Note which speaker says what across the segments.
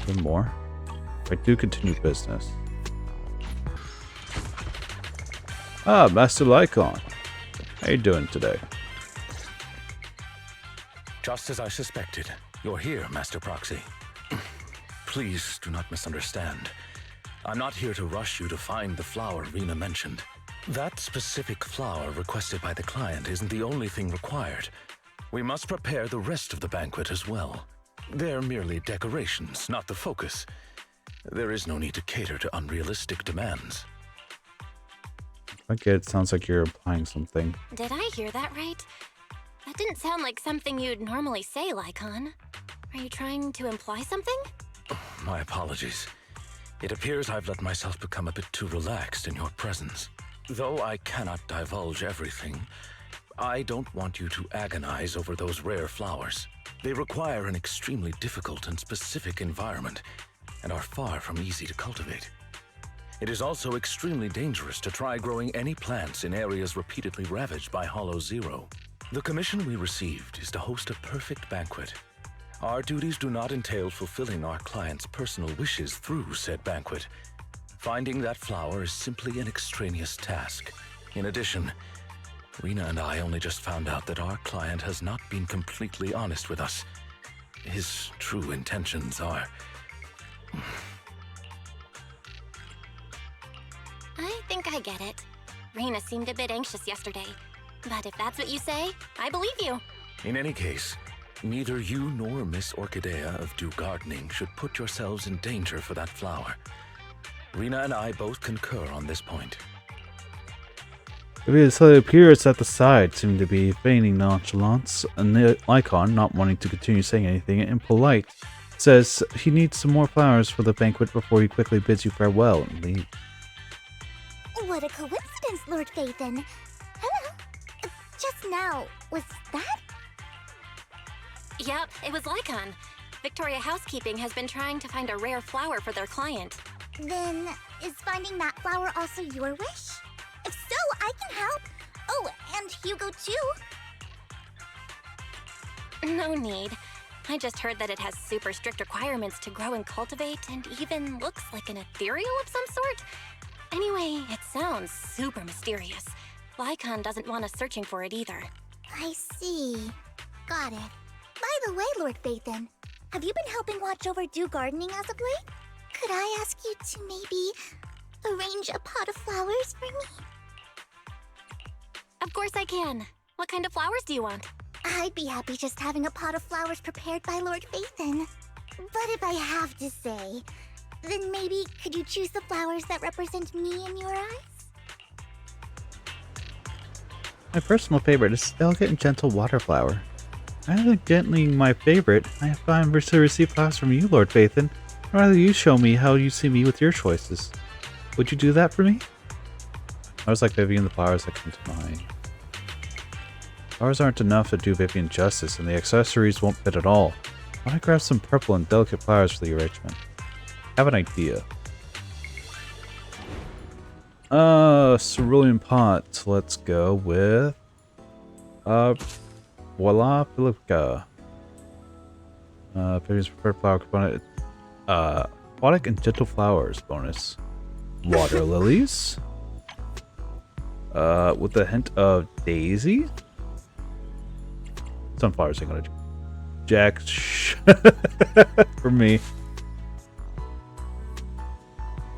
Speaker 1: One more. I do continue business. Ah, Master Lycon. How you doing today?
Speaker 2: Just as I suspected. You're here, Master Proxy. Please do not misunderstand. I'm not here to rush you to find the flower Rena mentioned. That specific flower requested by the client isn't the only thing required. We must prepare the rest of the banquet as well. They're merely decorations, not the focus. There is no need to cater to unrealistic demands.
Speaker 1: Okay, it sounds like you're implying something.
Speaker 3: Did I hear that right? That didn't sound like something you'd normally say, Lycon. Are you trying to imply something?
Speaker 2: My apologies. It appears I've let myself become a bit too relaxed in your presence. Though I cannot divulge everything, I don't want you to agonize over those rare flowers. They require an extremely difficult and specific environment, and are far from easy to cultivate. It is also extremely dangerous to try growing any plants in areas repeatedly ravaged by Hollow Zero. The commission we received is to host a perfect banquet. Our duties do not entail fulfilling our clients' personal wishes through said banquet. Finding that flower is simply an extraneous task. In addition, Rena and I only just found out that our client has not been completely honest with us. His true intentions are...
Speaker 3: I think I get it. Rena seemed a bit anxious yesterday. But if that's what you say, I believe you.
Speaker 2: In any case, neither you nor Miss Orchidea of Dew Gardening should put yourselves in danger for that flower. Rena and I both concur on this point.
Speaker 1: It appears that the side seem to be feigning nonchalance, and the Lycon, not wanting to continue saying anything impolite, says he needs some more flowers for the banquet before he quickly bids you farewell and leave.
Speaker 4: What a coincidence, Lord Phaethon. Hello. Just now, was that?
Speaker 3: Yep, it was Lycon. Victoria Housekeeping has been trying to find a rare flower for their client.
Speaker 4: Then, is finding that flower also your wish? If so, I can help. Oh, and Hugo too.
Speaker 3: No need. I just heard that it has super strict requirements to grow and cultivate, and even looks like an ethereal of some sort. Anyway, it sounds super mysterious. Lycon doesn't want us searching for it either.
Speaker 4: I see. Got it. By the way, Lord Phaethon, have you been helping watch over Dew Gardening as of late? Could I ask you to maybe arrange a pot of flowers for me?
Speaker 3: Of course I can. What kind of flowers do you want?
Speaker 4: I'd be happy just having a pot of flowers prepared by Lord Phaethon. But if I have to say, then maybe could you choose the flowers that represent me in your eyes?
Speaker 1: My personal favorite is Delicate and Gentle Waterflower. Evidently my favorite, I have found to receive flowers from you, Lord Phaethon. I'd rather you show me how you see me with your choices. Would you do that for me? I was like Vivian, the flowers that come to mind. Flowers aren't enough to do Vivian justice, and the accessories won't fit at all. Why don't I grab some purple and delicate flowers for the arrangement? I have an idea. Cerulean pot. Let's go with Voila Philippa. Vivian's preferred flower component. Aquatic and gentle flowers bonus. Water lilies. With a hint of daisy. Sunflowers ain't gonna do jack for me.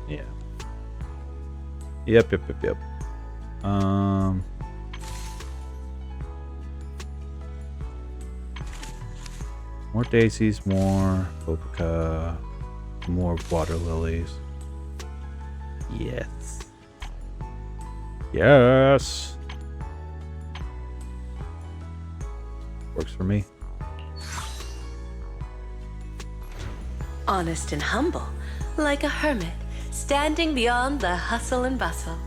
Speaker 1: Yeah. Yep. More daisies, more Philippa, more water lilies. Yes. Yes. Works for me.
Speaker 5: Honest and humble, like a hermit, standing beyond the hustle and bustle.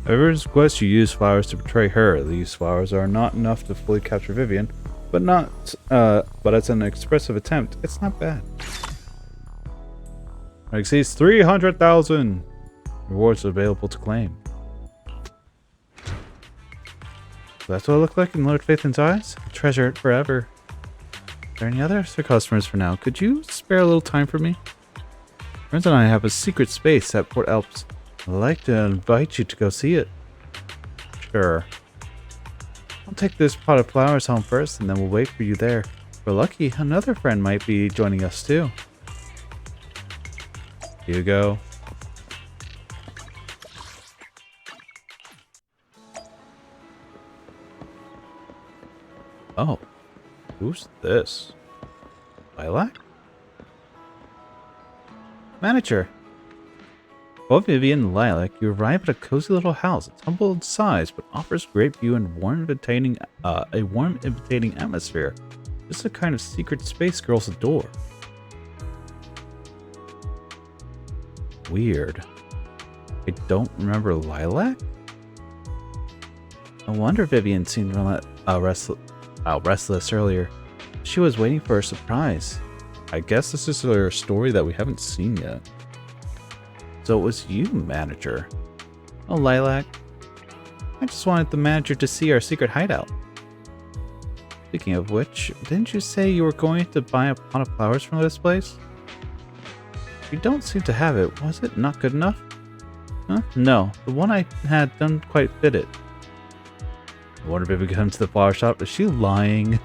Speaker 1: Everyone's requests you use flowers to portray her. These flowers are not enough to fully capture Vivian, but as an expressive attempt, it's not bad. It exceeds 300,000 rewards available to claim. That's what I look like in Lord Phaethon's eyes. I treasure it forever. there any other extra customers for now? Could you spare a little time for me? Friends and I have a secret space at Port Alps. I'd like to invite you to go see it. Sure. I'll take this pot of flowers home first, and then we'll wait for you there. If we're lucky, another friend might be joining us too. Here you go. Oh, who's this? Lilac? Manager. Well, Vivian and Lilac, you arrive at a cozy little house. It's humble in size, but offers great view and a warm, invitating atmosphere. Just the kind of secret space girls adore. Weird. I don't remember Lilac? No wonder Vivian seemed restless earlier. She was waiting for a surprise. I guess this is a story that we haven't seen yet. So it was you, manager. Oh, Lilac. I just wanted the manager to see our secret hideout. Speaking of which, didn't you say you were going to buy a pot of flowers from this place? You don't seem to have it. Was it not good enough? Huh? No, the one I had didn't quite fit it. I wonder if we could come to the flower shop. Is she lying?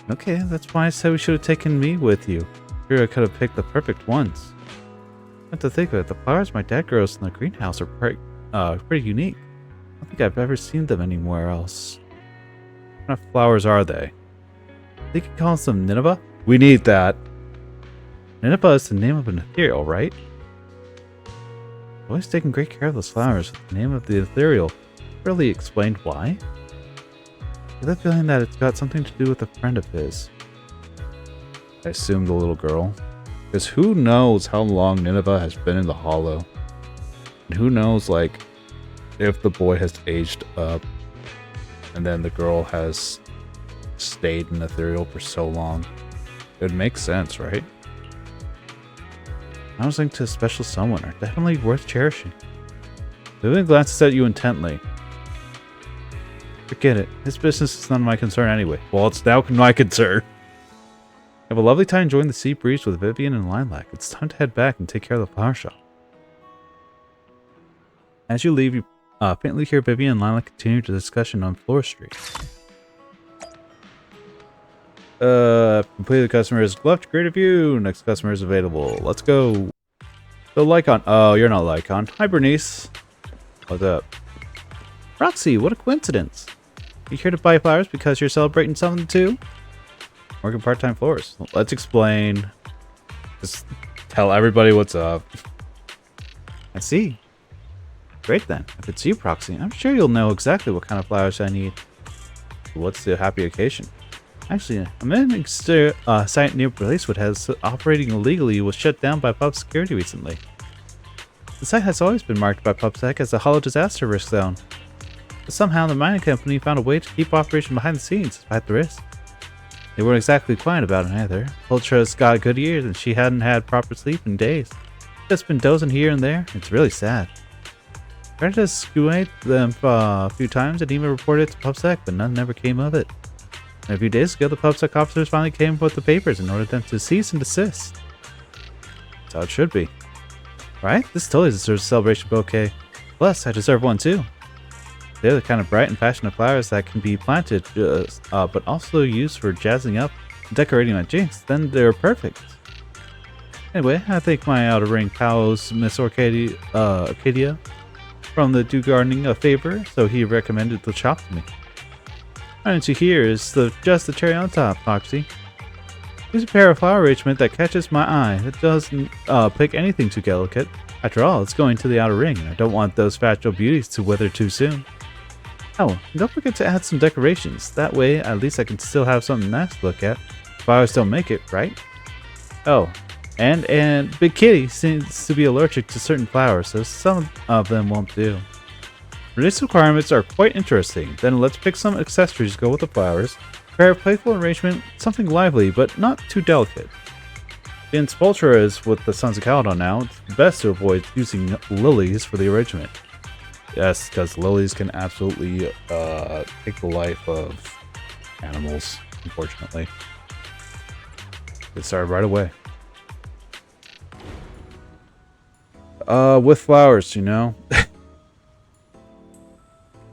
Speaker 1: Okay, that's why I said we should have taken me with you. Sure, I could have picked the perfect ones. I have to think of it. The flowers my dad grows in the greenhouse are pretty unique. I don't think I've ever seen them anywhere else. What kind of flowers are they? I think he calls them Nineveh. We need that. Nineveh is the name of an ethereal, right? I've always taken great care of those flowers. The name of the ethereal really explained why. I get the feeling that it's got something to do with a friend of his. I assume the little girl. Because who knows how long Nineveh has been in the Hollow. And who knows, like, if the boy has aged up and then the girl has stayed in ethereal for so long. It would make sense, right? I was linked to a special someone are definitely worth cherishing. Vivian glances at you intently. Forget it. His business is none of my concern anyway. Well, it's now my concern. Have a lovely time enjoying the sea breeze with Vivian and Lilac. It's time to head back and take care of the flower shop. As you leave, you faintly hear Vivian and Lilac continue the discussion on Floor Street. Completed customer is left. Great review. Next customer is available. Let's go. So Lycon. Oh, you're not Lycon. Hi, Bernice. What's up? Roxy, what a coincidence. You here to buy flowers because you're celebrating something too? Working part-time florist. Let's explain. Just tell everybody what's up. I see. Great then. If it's you, Proxy, I'm sure you'll know exactly what kind of flowers I need. What's the happy occasion? Actually, a menacing site near Bracewood has operating illegally was shut down by pub security recently. The site has always been marked by PubSec as a hollow disaster risk zone. But somehow the mining company found a way to keep operation behind the scenes despite the risk. They weren't exactly quiet about it either. Ultra's got good ears and she hadn't had proper sleep in days. Just been dozing here and there. It's really sad. Tried to squeak them a few times and even reported it to PubSec, but none ever came of it. And a few days ago, the PubSec officers finally came with the papers and ordered them to cease and desist. That's how it should be. Right? This totally deserves a celebration bouquet. Plus, I deserve one too. They're the kind of bright and passionate flowers that can be planted, but also used for jazzing up and decorating my jinx. Then they're perfect. Anyway, I thank my outer ring pals, Miss Arcadia, from the Do Gardening a favor, so he recommended the shop to me. Why don't you hear is just the cherry on top, Foxy. Here's a pair of flower arrangement that catches my eye. It doesn't pick anything too delicate. After all, it's going to the outer ring, and I don't want those fragile beauties to wither too soon. Oh, don't forget to add some decorations. That way, at least I can still have something nice to look at. Flowers don't make it, right? Oh, and Big Kitty seems to be allergic to certain flowers, so some of them won't do. Release requirements are quite interesting. Then let's pick some accessories to go with the flowers. Prepare a playful arrangement, something lively, but not too delicate. Since Vulture is with the Sons of Caledon now, it's best to avoid using lilies for the arrangement. Yes, because lilies can absolutely take the life of animals, unfortunately. Get started right away. With flowers, you know?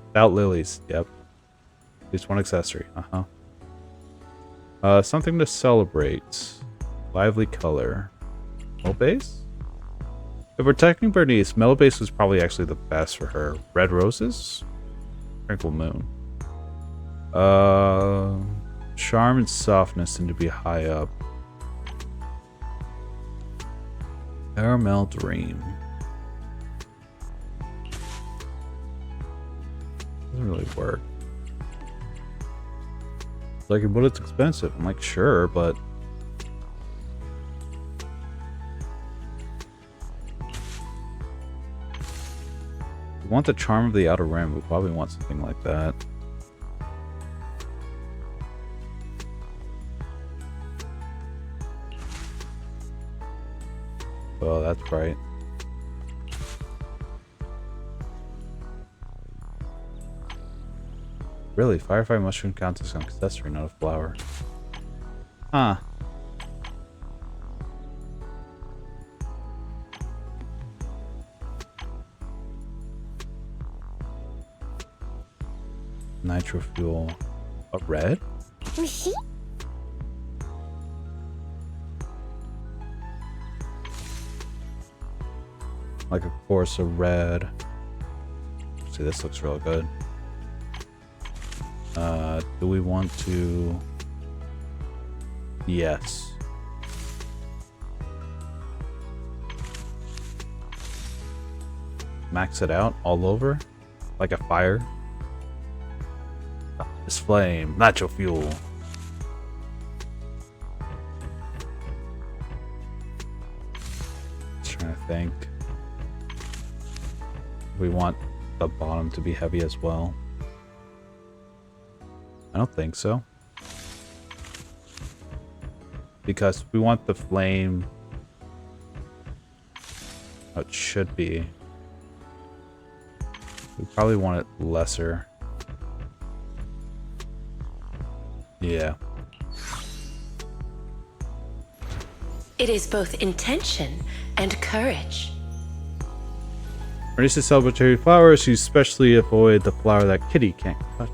Speaker 1: Without lilies, yep. Just one accessory, something to celebrate. Lively color. Mellow base? If we're protecting Bernice, mellow base was probably actually the best for her. Red roses? Tranquil moon. Charm and softness seem to be high up. Caramel dream. Doesn't really work. Like, but it's expensive. I'm like, sure, but we want the charm of the outer rim. We probably want something like that. Oh, that's bright. Really, firefly mushroom counts as an accessory, not a flower. Huh. Nitro fuel. A red? Like, of course, a red. See, this looks real good. Do we want to? Yes. Max it out all over? Like a fire? This flame. Natural fuel. Just trying to think. We want the bottom to be heavy as well. I don't think so. Because we want the flame. Oh, it should be. We probably want it lesser. Yeah.
Speaker 5: It is both intention and courage.
Speaker 1: Bernice's celebratory flowers, you especially avoid the flower that Kitty can't touch.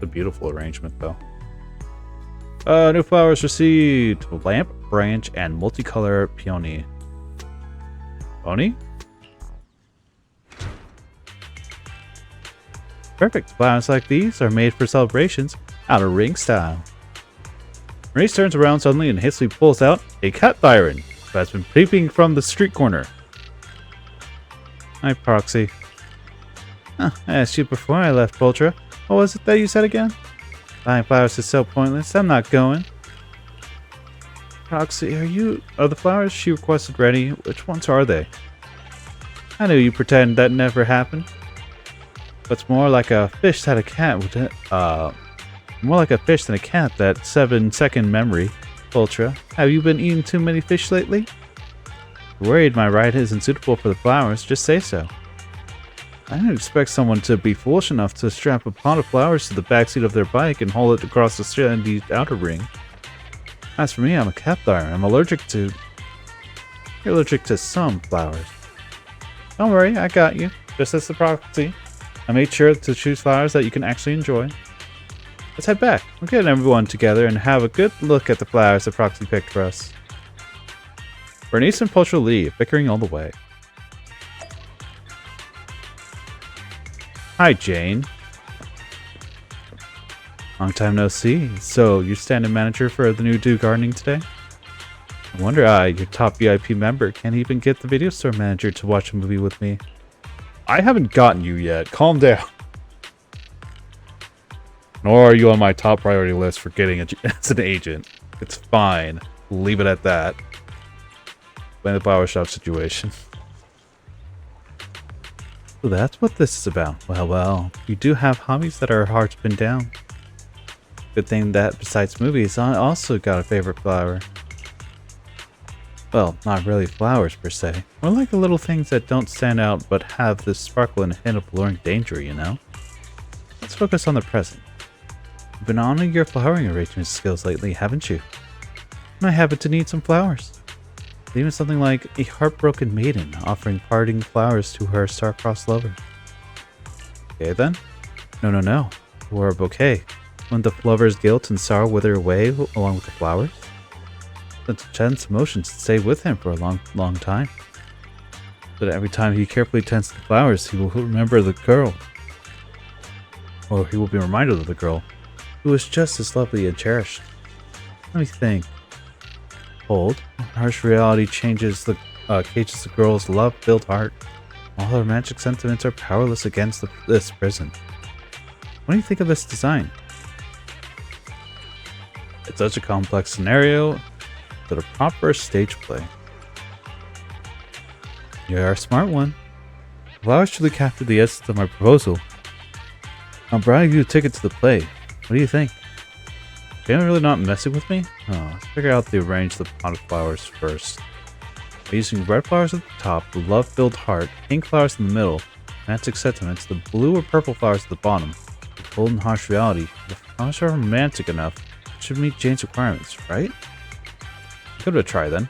Speaker 1: A beautiful arrangement, though. New flowers received: lamp, branch, and multicolor peony. Peony? Perfect. Flowers like these are made for celebrations, outer ring style. Maurice turns around suddenly and hastily pulls out a cat Byron who has been peeping from the street corner. Hi, Proxy. I asked you before I left, Boltra. What was it that you said again? Buying flowers is so pointless. I'm not going. Proxy, are the flowers she requested ready? Which ones are they? I knew you pretend that never happened. What's more like a fish that a cat would, more like a fish than a cat, that 7-second memory. Ultra, have you been eating too many fish lately? Worried my ride isn't suitable for the flowers, just say so. I didn't expect someone to be foolish enough to strap a pot of flowers to the backseat of their bike and haul it across the sandy outer ring. As for me, I'm a Capthire. I'm allergic to... You're allergic to some flowers. Don't worry, I got you. Just as the Proxy. I made sure to choose flowers that you can actually enjoy. Let's head back. We'll get everyone together and have a good look at the flowers the Proxy picked for us. Bernice and Poultry leave, bickering all the way. Hi, Jane. Long time no see. So, you're stand-in manager for the new Do Gardening today? I wonder your top VIP member, can't even get the video store manager to watch a movie with me. I haven't gotten you yet. Calm down. Nor are you on my top priority list for getting as an agent. It's fine. Leave it at that. Blame the flower shop situation. So that's what this is about. Well, you do have hobbies that our hearts been down. Good thing that besides movies, I also got a favorite flower. Well, not really flowers per se. More like the little things that don't stand out but have this sparkle and a hint of alluring danger, you know? Let's focus on the present. You've been honing your flowering arrangement skills lately, haven't you? And I happen to need some flowers. Even something like a heartbroken maiden offering parting flowers to her star-crossed lover. Okay then? No. Or a bouquet. Wouldn't the lover's guilt and sorrow wither away along with the flowers? Such intense emotions stay with him for a long time. So that every time he carefully tends the flowers, he will remember the girl. Or he will be reminded of the girl, who was just as lovely and cherished. Let me think. Cold, harsh reality cages the girl's love-filled heart. All her romantic sentiments are powerless against this prison. What do you think of this design? It's such a complex scenario, but a proper stage play. You're a smart one. Flowers truly captured the essence of my proposal. I'm buying you a ticket to the play. What do you think? Are you really not messing with me? Oh, let's figure out the arrange the pot of flowers first. By using red flowers at the top, the love-filled heart, pink flowers in the middle, romantic sentiments, the blue or purple flowers at the bottom, the cold and harsh reality, the flowers are romantic enough, it should meet Jane's requirements, right? Give it a try then.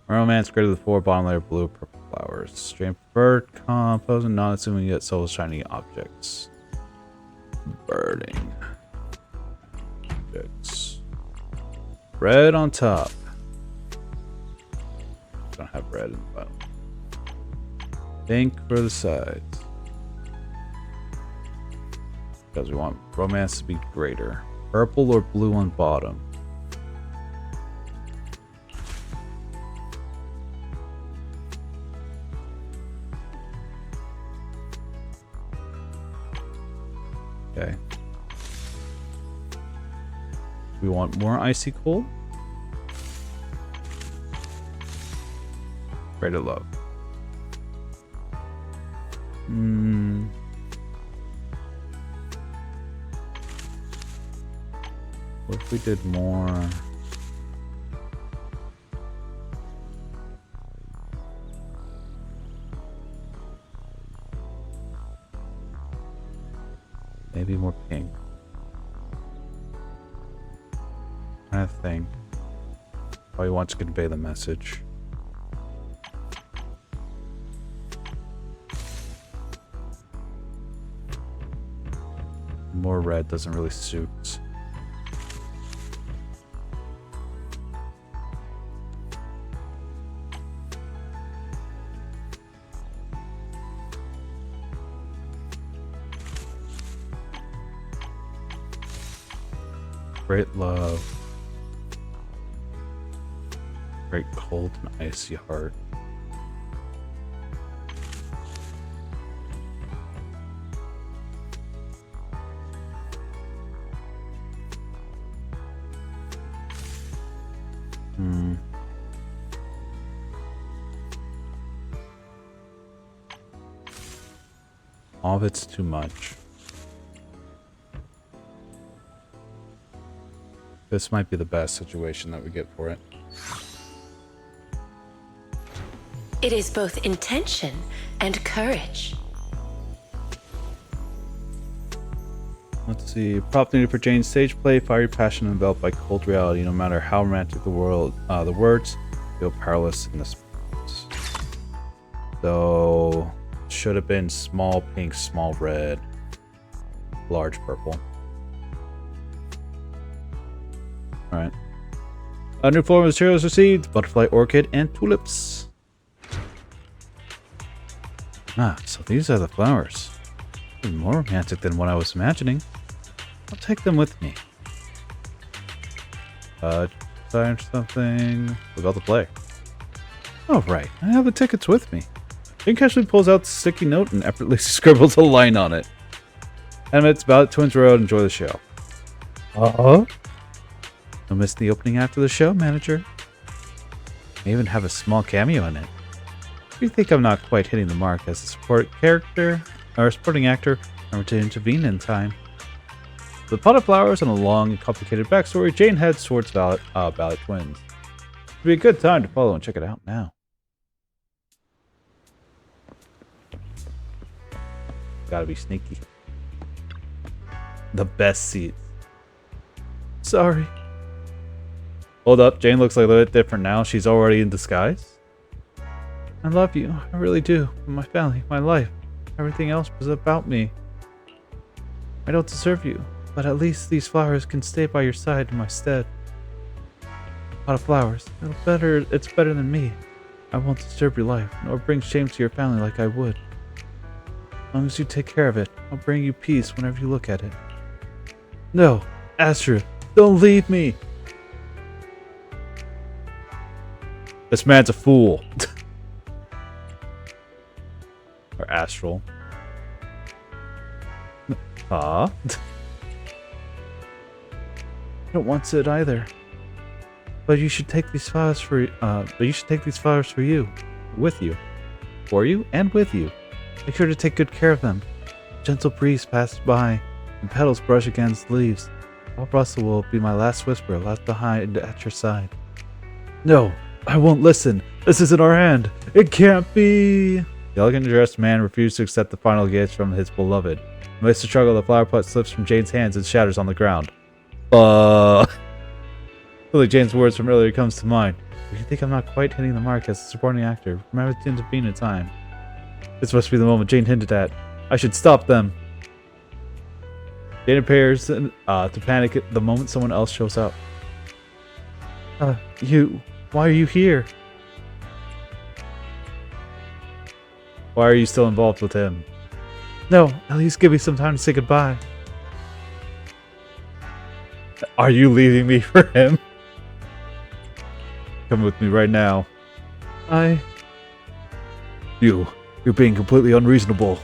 Speaker 1: Romance greater than 4 bottom layer blue or purple flowers. Strain preferred composing not assuming you get soul shiny objects. Birding. Objects. Red on top. Don't have red in the bottom. Pink for the sides. Because we want romance to be greater. Purple or blue on bottom. Okay. We want more icy cold. Greater love. What if we did more? Maybe more pink. Kind of thing. Probably want to convey the message. More red doesn't really suit. Great love. Great cold and icy heart. All of it's too much. This might be the best situation that we get for it.
Speaker 5: It is both intention and courage.
Speaker 1: Let's see. Prop needed for Jane's stage play. Fiery passion enveloped by cold reality. No matter how romantic the words feel powerless in this moment. So should have been small pink, small red, large purple. Alright. A new form of materials received. Butterfly, orchid, and tulips. Ah, so these are the flowers. Even more romantic than what I was imagining. I'll take them with me. Sign something about the play. Oh, right. I have the tickets with me. Jane casually pulls out the sticky note and effortlessly scribbles a line on it. 10 minutes about Twins Road. Enjoy the show. Don't miss the opening after the show, manager. I even have a small cameo in it. If you think I'm not quite hitting the mark as a supporting actor, remember to intervene in time. With a pot of flowers and a long and complicated backstory, Jane heads towards Valley Twins. It'd be a good time to follow and check it out now. Gotta be sneaky. The best seats. Sorry. Hold up, Jane looks like a little bit different now. She's already in disguise. I love you, I really do. My family, my life, everything else was about me. I don't deserve you, but at least these flowers can stay by your side in my stead. A pot of flowers. It's better than me. I won't disturb your life, nor bring shame to your family like I would. As long as you take care of it, I'll bring you peace whenever you look at it. No, Astrid, don't leave me! This man's a fool. Or Astral. Huh? I don't want it either. But you should take these flowers for you. With you. For you and with you. Make sure to take good care of them. A gentle breeze passes by, and petals brush against leaves. All rustle will be my last whisper left behind at your side. No, I won't listen. This isn't our hand. It can't be. The elegant dressed man refused to accept the final gaze from his beloved. Amidst the struggle, the flower pot slips from Jane's hands and shatters on the ground. Really, Jane's words from earlier comes to mind. If you think I'm not quite hitting the mark as a supporting actor, remember to intervene in time. This must be the moment Jane hinted at. I should stop them. Jane appears to panic the moment someone else shows up. Why are you here? Why are you still involved with him? No, at least give me some time to say goodbye. Are you leaving me for him? Come with me right now. You're being completely unreasonable.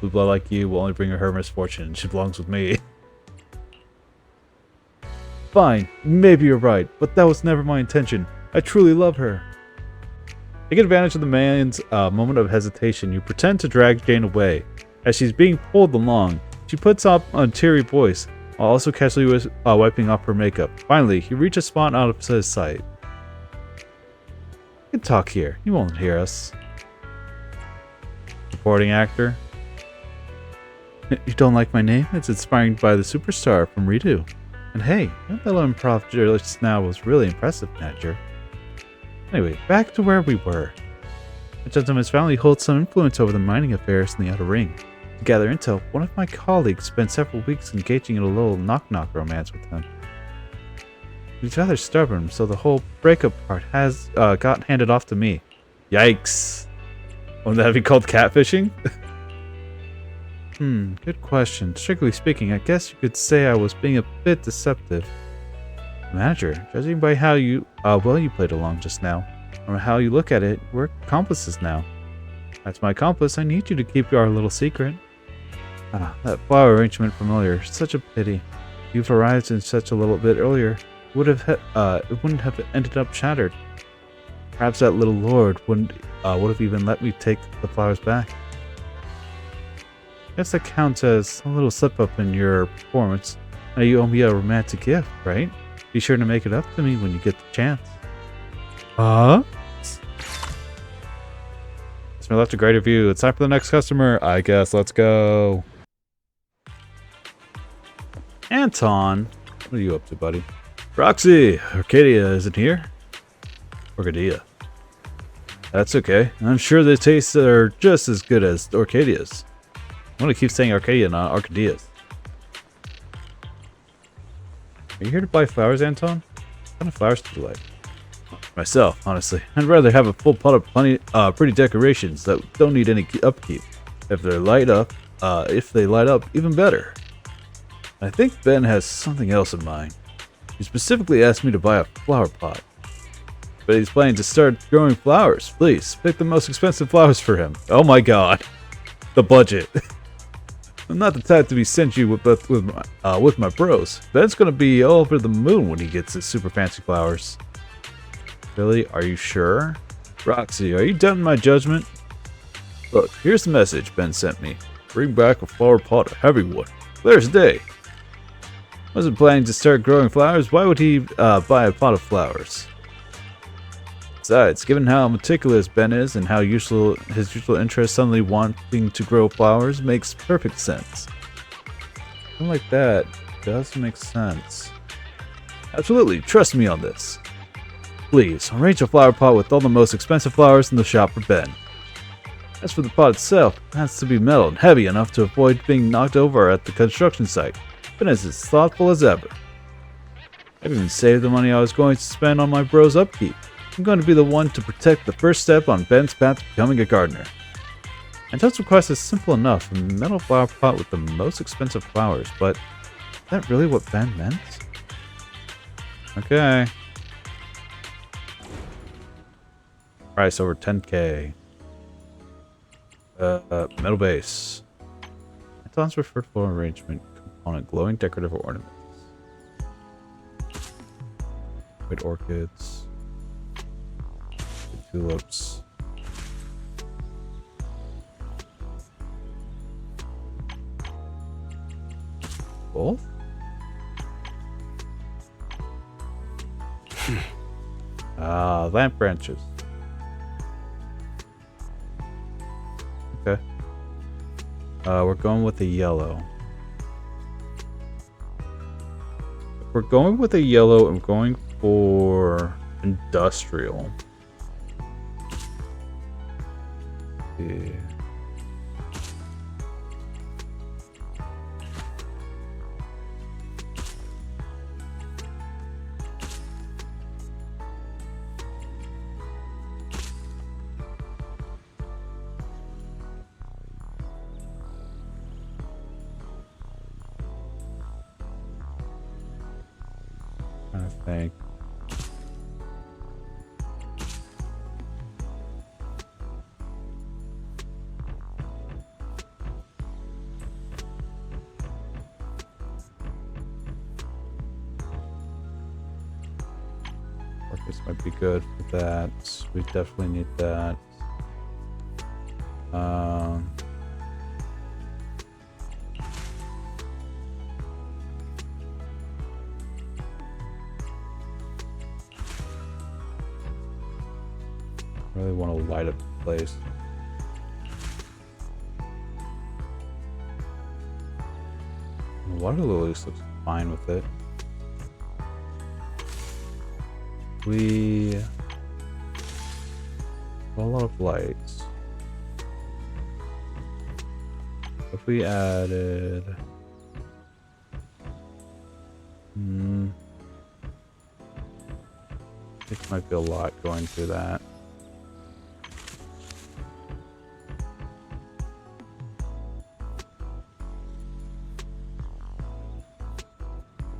Speaker 1: Blue blood like you will only bring her misfortune. She belongs with me. Fine, maybe you're right, but that was never my intention. I truly love her. Taking advantage of the man's moment of hesitation, you pretend to drag Jane away. As she's being pulled along, she puts up a teary voice, while also casually wiping off her makeup. Finally, you reach a spot out of his sight. You can talk here. You won't hear us. Supporting actor. You don't like my name? It's inspired by the superstar from Redo. And hey, that little improv just now was really impressive, manager. Anyway, back to where we were. The gentleman's family holds some influence over the mining affairs in the Outer Ring. To gather intel, one of my colleagues spent several weeks engaging in a little knock-knock romance with him. He's rather stubborn, so the whole breakup part has got handed off to me. Yikes. Wouldn't that be called catfishing? Good question. Strictly speaking, I guess you could say I was being a bit deceptive. Manager, judging by how well you played along just now, or how you look at it, we're accomplices now. That's my accomplice. I need you to keep our little secret. That flower arrangement familiar. Such a pity. You've arrived in such a little bit earlier. It wouldn't have ended up shattered. Perhaps that little lord would have even let me take the flowers back. Guess that counts as a little slip-up in your performance. Now you owe me a romantic gift, right? Be sure to make it up to me when you get the chance. It's my left a great review. It's time for the next customer, I guess. Let's go. Anton, what are you up to, buddy? Roxy, Arcadia isn't here. Arcadia. That's okay. I'm sure the tastes are just as good as Arcadia's. I'm gonna keep saying Arcadia, not Arcadia's. Are you here to buy flowers, Anton? What kind of flowers do you like? Myself, honestly. I'd rather have a full pot of pretty decorations that don't need any upkeep. If they light up, even better. I think Ben has something else in mind. He specifically asked me to buy a flower pot. But he's planning to start growing flowers. Please, pick the most expensive flowers for him. Oh my god. The budget. I'm not the type to be stingy with my bros. Ben's gonna be all over the moon when he gets his super fancy flowers. Really? Are you sure? Roxy, are you doubting my judgment? Look, here's the message Ben sent me. Bring back a flower pot, a heavy one. There's day. Wasn't planning to start growing flowers. Why would he buy a pot of flowers? Besides, given how meticulous Ben is and how his usual interest suddenly wanting to grow flowers makes perfect sense. Something like that does make sense. Absolutely, trust me on this. Please, arrange a flower pot with all the most expensive flowers in the shop for Ben. As for the pot itself, it has to be metal and heavy enough to avoid being knocked over at the construction site. Ben is as thoughtful as ever. I've even saved the money I was going to spend on my bro's upkeep. I'm going to be the one to protect the first step on Ben's path to becoming a gardener. Anton's request is simple enough, a metal flower pot with the most expensive flowers, but is that really what Ben meant? Okay. Price over 10k. Metal base. Anton's preferred floral arrangement component, glowing decorative ornaments. White orchids. Tulips. Both? Lamp branches. Okay. We're going with the yellow. If we're going with a yellow, I'm going for industrial. Yeah. I think. This might be good for that. We definitely need that. Really want to light up the place. Water lilies looks fine with it. We a lot of lights. If we added it might be a lot going through that.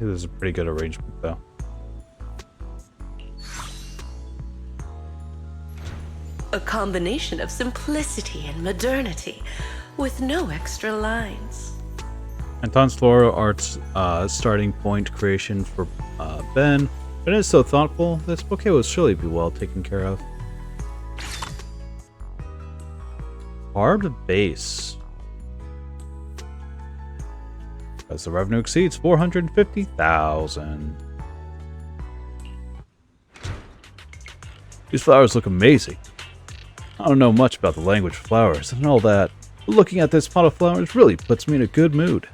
Speaker 1: This is a pretty good arrangement though.
Speaker 5: A combination of simplicity and modernity, with no extra lines.
Speaker 1: Anton's Floral Art's starting point creation for Ben. Ben is so thoughtful, this bouquet will surely be well taken care of. Barbed base. As the revenue exceeds 450,000. These flowers look amazing. I don't know much about the language of flowers and all that, but looking at this pot of flowers really puts me in a good mood.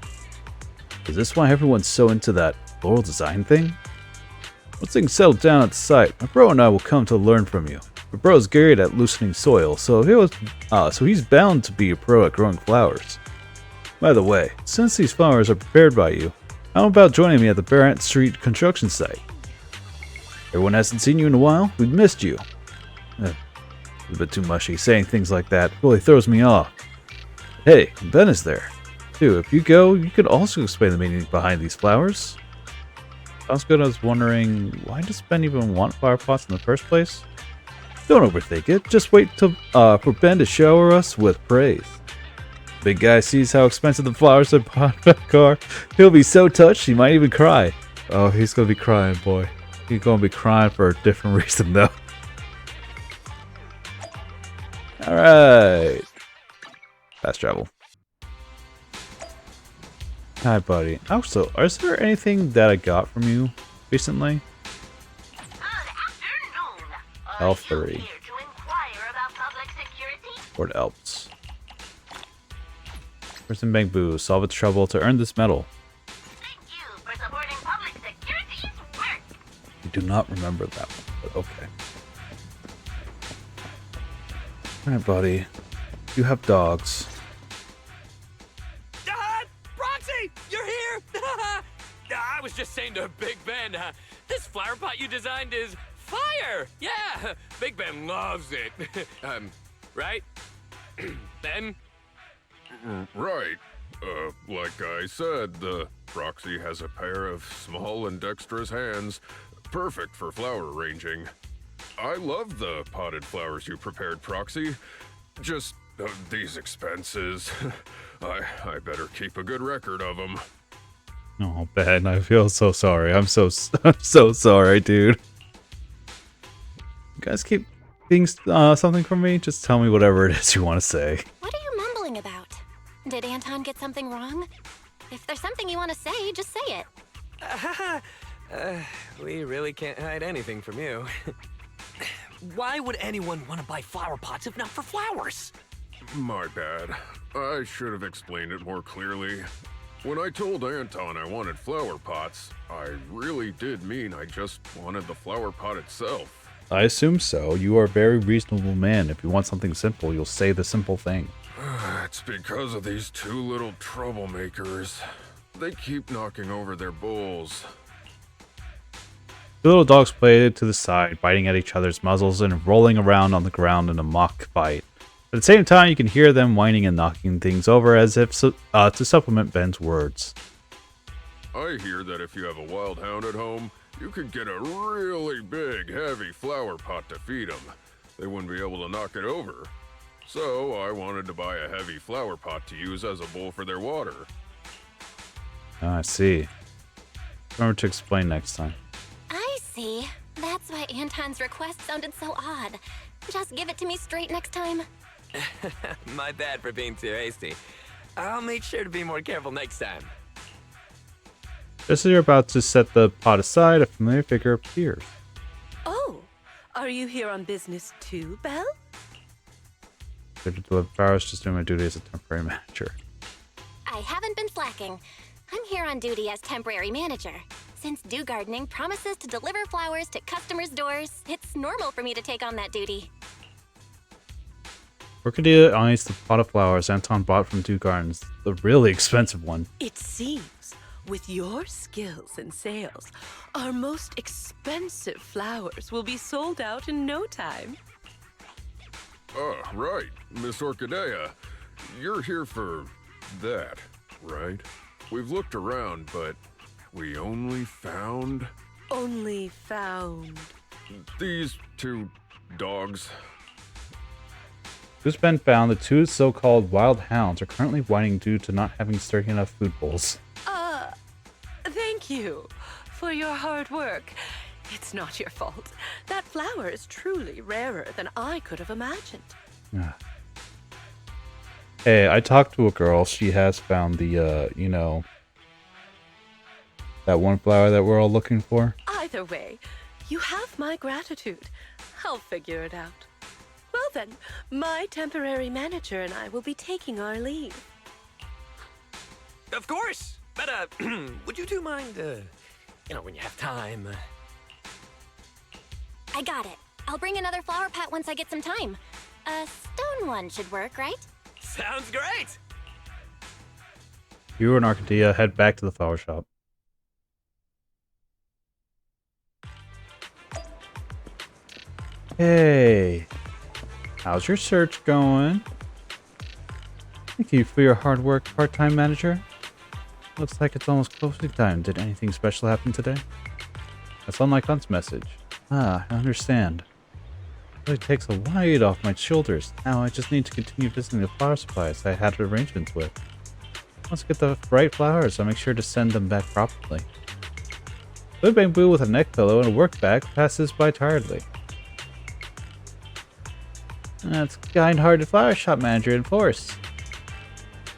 Speaker 1: Is this why everyone's so into that floral design thing? Once things settle down at the site, my bro and I will come to learn from you. My bro's great at loosening soil, so he's bound to be a pro at growing flowers. By the way, since these flowers are prepared by you, how about joining me at the Barrett Street construction site? Everyone hasn't seen you in a while. We've missed you. A bit too mushy. Saying things like that really throws me off. Hey, Ben is there. Too, if you go, you could also explain the meaning behind these flowers. Sounds good. I was wondering, why does Ben even want flower pots in the first place? Don't overthink it. Just wait till for Ben to shower us with praise. Big guy sees how expensive the flowers are bought in the car. He'll be so touched he might even cry. Oh, he's gonna be crying, boy. He's gonna be crying for a different reason though. Alright. Fast travel. Hi, buddy. Also, is there anything that I got from you recently? L3. Fort Alps. Person Bank Boo, solve its trouble to earn this medal.
Speaker 6: Thank you for supporting public security's work.
Speaker 1: I do not remember that one, but okay. Alright, buddy. You have dogs.
Speaker 7: Proxy! You're here! I was just saying to Big Ben, this flower pot you designed is fire! Yeah! Big Ben loves it. Right? Ben?
Speaker 8: Right. Like I said, the Proxy has a pair of small and dexterous hands, perfect for flower arranging. I love the potted flowers you prepared, Proxy. Just these expenses. I better keep a good record of them.
Speaker 1: Oh, Ben, I feel so sorry. I'm so sorry, dude. You guys keep things something from me? Just tell me whatever it is you want to say.
Speaker 3: What are you mumbling about? Did Anton get something wrong? If there's something you want to say, just say it.
Speaker 7: We really can't hide anything from you. Why would anyone want to buy flower pots if not for flowers?
Speaker 8: My bad. I should have explained it more clearly. When I told Anton I wanted flower pots, I really did mean I just wanted the flower pot itself.
Speaker 1: I assume so. You are a very reasonable man. If you want something simple, you'll say the simple thing.
Speaker 8: It's because of these two little troublemakers. They keep knocking over their bowls.
Speaker 1: The little dogs played to the side, biting at each other's muzzles and rolling around on the ground in a mock fight. At the same time, you can hear them whining and knocking things over as if to supplement Ben's words.
Speaker 8: I hear that if you have a wild hound at home, you could get a really big, heavy flower pot to feed them. They wouldn't be able to knock it over. So I wanted to buy a heavy flower pot to use as a bowl for their water.
Speaker 1: Ah, I see. Remember to explain next time.
Speaker 3: I see. That's why Anton's request sounded so odd. Just give it to me straight next time.
Speaker 7: My bad for being too hasty. I'll make sure to be more careful next time.
Speaker 1: Just as you're about to set the pot aside, a familiar figure appears.
Speaker 5: Oh, are you here on business too, Belle?
Speaker 1: Good to deliver flowers, just doing my duty as a temporary manager.
Speaker 3: I haven't been slacking. I'm here on duty as temporary manager. Since Do Gardening promises to deliver flowers to customers' doors, it's normal for me to take on that duty.
Speaker 1: Orchidea eyes the pot of flowers Anton bought from Dew Gardens, the really expensive one.
Speaker 5: It seems, with your skills and sales, our most expensive flowers will be sold out in no time.
Speaker 8: Oh, right. Miss Orchidea. You're here for that, right? We've looked around, but we only found these two dogs.
Speaker 1: It's been found that two so-called wild hounds are currently whining due to not having sturdy enough food bowls.
Speaker 5: Thank you for your hard work. It's not your fault. That flower is truly rarer than I could have imagined.
Speaker 1: Hey, I talked to a girl. She has found the, that one flower that we're all looking for.
Speaker 5: Either way, you have my gratitude. I'll figure it out. Well then, my temporary manager and I will be taking our leave.
Speaker 7: Of course! But, would you two mind, when you have time?
Speaker 3: I got it. I'll bring another flower pot once I get some time. A stone one should work, right?
Speaker 7: Sounds great!
Speaker 1: You and Orchidea head back to the flower shop. Hey, how's your search going? Thank you for your hard work, part-time manager. Looks like it's almost closing time. Did anything special happen today? That's unlike Hunt's message. Ah, I understand. It really takes a weight off my shoulders. Now I just need to continue visiting the flower supplies I had arrangements with. Once I get the right flowers, I'll make sure to send them back properly. Blue Bamboo with a neck pillow and a work bag passes by tiredly. That's kind-hearted flower shop manager in force.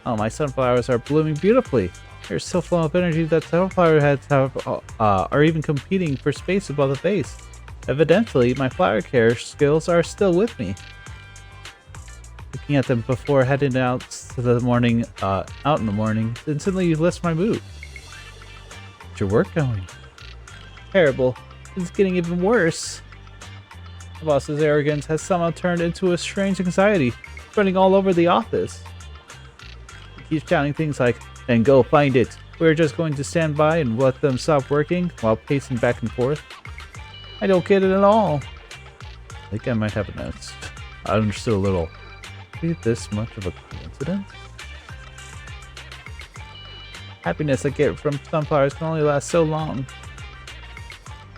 Speaker 1: Oh, my sunflowers are blooming beautifully. There's still flow of energy that flower heads are even competing for space above the base. Evidently, my flower care skills are still with me. Looking at them before heading out in the morning instantly lifts my mood. How's your work going? Terrible. It's getting even worse. The boss's arrogance has somehow turned into a strange anxiety, spreading all over the office. He keeps shouting things like, "Then go find it. We're just going to stand by and let them stop working," while pacing back and forth. I don't get it at all. I think I might have a note. I understood a little. Is this much of a coincidence? Happiness I get from sunflowers can only last so long.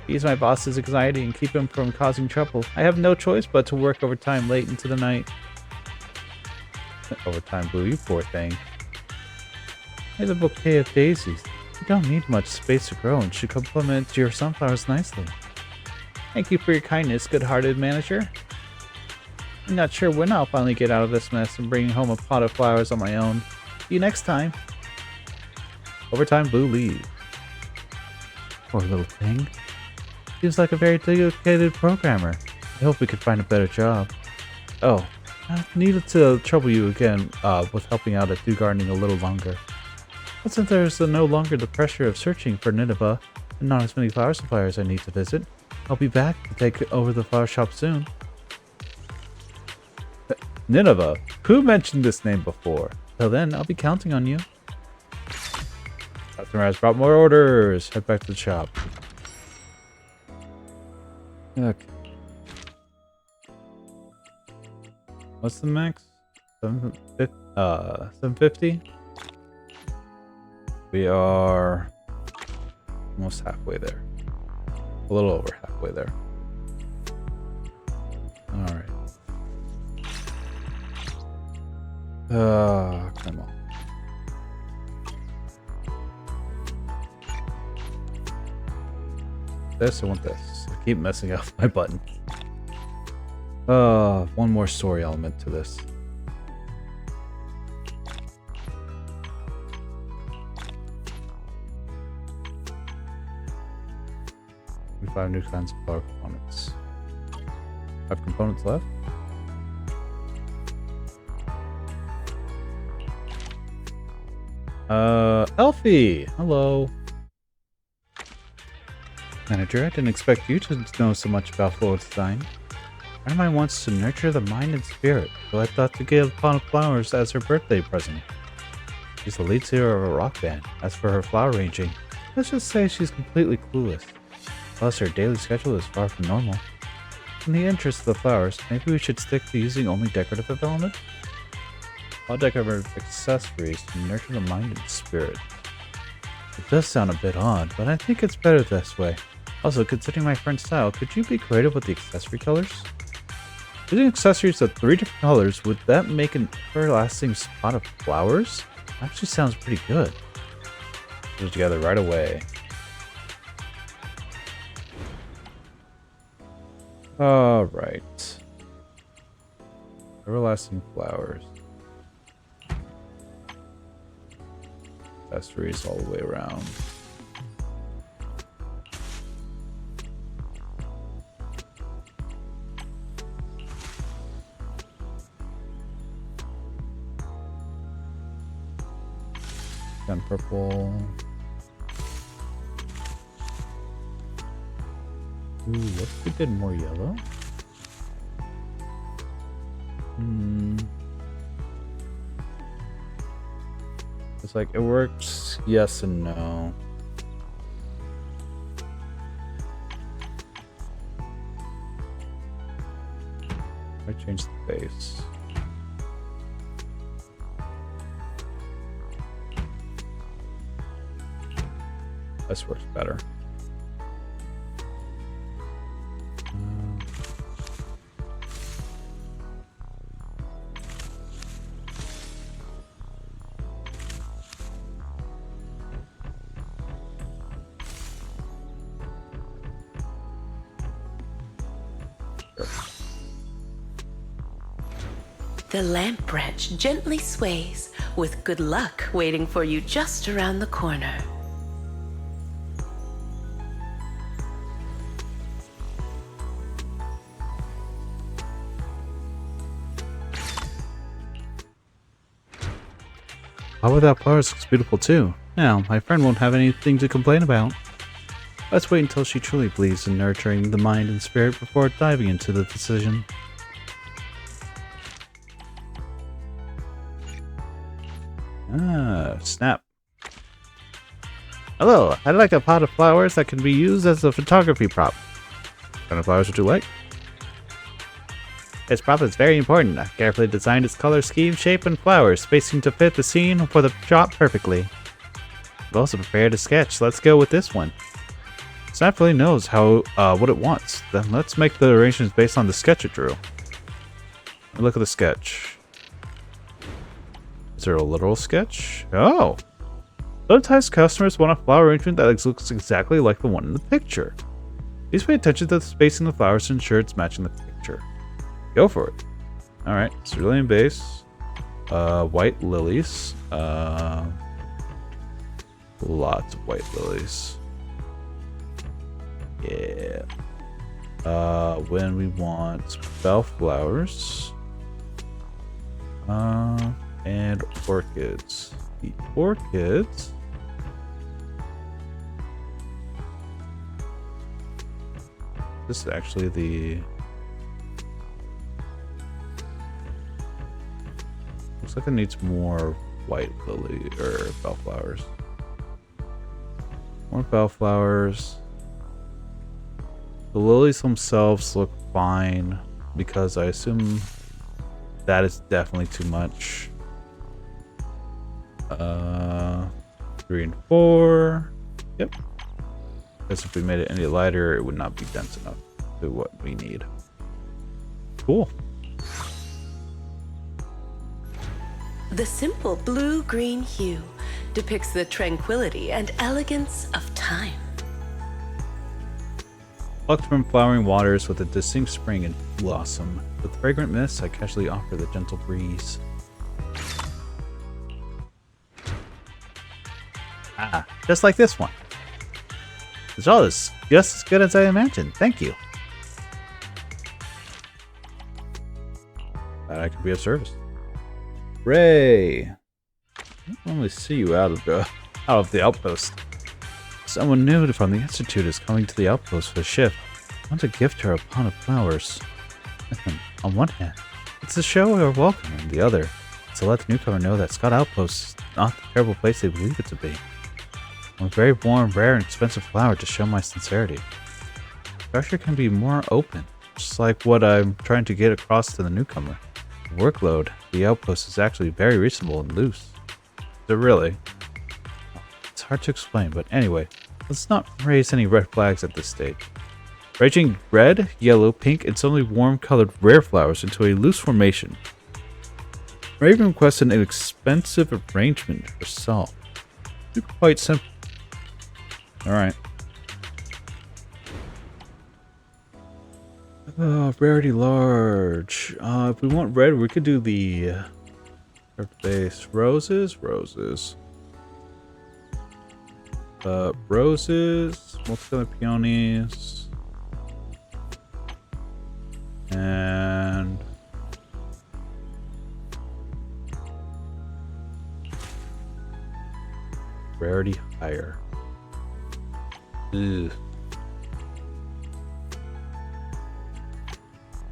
Speaker 1: Ease my boss's anxiety and keep him from causing trouble. I have no choice but to work overtime late into the night. Overtime, Blue, you poor thing. Here's a bouquet of daisies. You don't need much space to grow and should complement your sunflowers nicely. Thank you for your kindness, good-hearted manager. I'm not sure when I'll finally get out of this mess and bring home a pot of flowers on my own. See you next time. Overtime, Blue, leave. Poor little thing. Seems like a very dedicated programmer. I hope we could find a better job. Oh, I needed to trouble you again with helping out at Dew Gardening a little longer. But since there's no longer the pressure of searching for Nineveh and not as many flower suppliers I need to visit, I'll be back to take over the flower shop soon. Nineveh? Who mentioned this name before? Till then, I'll be counting on you. Customer has brought more orders. Head back to the shop. Okay. What's the max? 750? We are almost halfway there. A little over halfway there. Alright. Come on. This, I want this. I keep messing up my button. One more story element to this. We 5 new kinds of flower components. 5 components left. Elfie! Hello. Manager, I didn't expect you to know so much about floral design. A friend of mine wants to nurture the mind and spirit, so I thought to give a pot of flowers as her birthday present. She's the lead singer of a rock band. As for her flower arranging, let's just say she's completely clueless. Plus, her daily schedule is far from normal. In the interest of the flowers, maybe we should stick to using only decorative elements? All decorative accessories to nurture the mind and spirit. It does sound a bit odd, but I think it's better this way. Also, considering my friend's style, could you be creative with the accessory colors? Using accessories of 3 different colors, would that make an everlasting spot of flowers? Actually sounds pretty good. Put it together right away. Alright. Everlasting flowers. Accessories all the way around. And purple. Ooh, what if we did more yellow? It's like, it works yes and no. I change the base. This works better.
Speaker 5: The lamp branch gently sways, with good luck waiting for you just around the corner.
Speaker 1: How that flowers looks beautiful too. Now, my friend won't have anything to complain about. Let's wait until she truly believes in nurturing the mind and spirit before diving into the decision. Ah, snap. Hello, I'd like a pot of flowers that can be used as a photography prop. What kind of flowers would you like? This prop is very important. I've carefully designed its color scheme, shape, and flower spacing to fit the scene for the shot perfectly. I've also prepared a sketch. Let's go with this one. Snap really knows how what it wants. Then let's make the arrangements based on the sketch it drew. Look at the sketch. Is there a literal sketch? Oh! Sometimes customers want a flower arrangement that looks exactly like the one in the picture. Please pay attention to the spacing of the flowers to ensure it's matching the picture. Go for it. Alright, cerulean base. White lilies. Lots of white lilies. Yeah. When we want bellflowers. And orchids. The orchids. This is actually the... Looks like it needs more white lily or bellflowers. More bellflowers. The lilies themselves look fine because I assume that is definitely too much. 3 and 4. Yep. Because if we made it any lighter, it would not be dense enough to what we need. Cool.
Speaker 5: The simple blue-green hue depicts the tranquility and elegance of time.
Speaker 1: Plucked from flowering waters with a distinct spring and blossom. With fragrant mists, I casually offer the gentle breeze. Ah, just like this one. This all is just as good as I imagined. Thank you. Glad I could be of service. Ray! I don't normally see you out of the outpost. Someone new from the Institute is coming to the outpost for a shift. I want to gift her a pot of flowers. On one hand, it's to show her welcome, and the other, it's to let the newcomer know that Scott Outpost is not the terrible place they believe it to be. I'm a very warm, rare, and expensive flower to show my sincerity. Pressure can be more open, just like what I'm trying to get across to the newcomer. The workload, the outpost is actually very reasonable and loose. Is it really? It's hard to explain, but anyway, let's not raise any red flags at this stage. Arranging red, yellow, pink, and suddenly warm-colored rare flowers into a loose formation. Raven requested an expensive arrangement herself. Super quite simple. Alright. Rarity large. If we want red, we could do the base. Roses. Roses, multicolored peonies, and rarity higher. Ugh.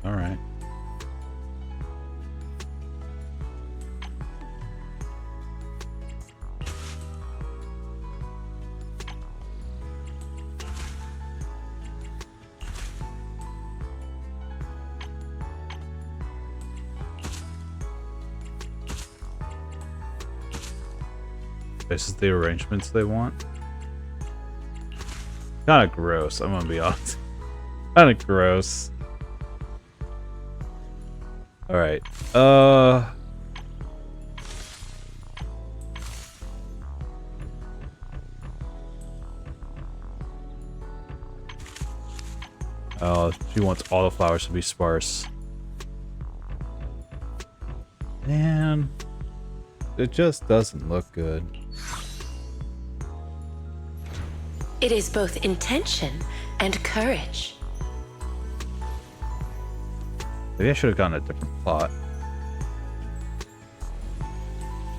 Speaker 1: All right. This is the arrangements they want. Kind of gross, I'm gonna be honest. Kind of gross. Alright. Oh, she wants all the flowers to be sparse. And It just doesn't look good.
Speaker 5: It is both intention and courage.
Speaker 1: Maybe I should have gotten a different pot.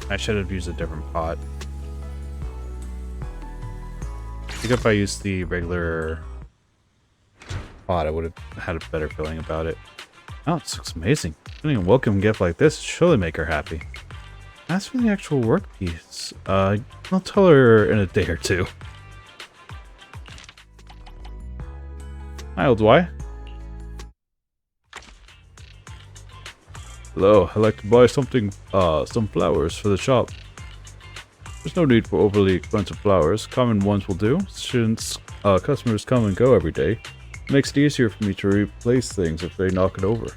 Speaker 1: I should have used a different pot. I think if I used the regular pot, I would have had a better feeling about it. Oh, this looks amazing. Getting a welcome gift like this should surely make her happy. As for the actual workpiece, I'll tell her in a day or two. Hi, old Y. Hello, I'd like to buy something, some flowers for the shop. There's no need for overly expensive flowers. Common ones will do, since customers come and go every day. It makes it easier for me to replace things if they knock it over.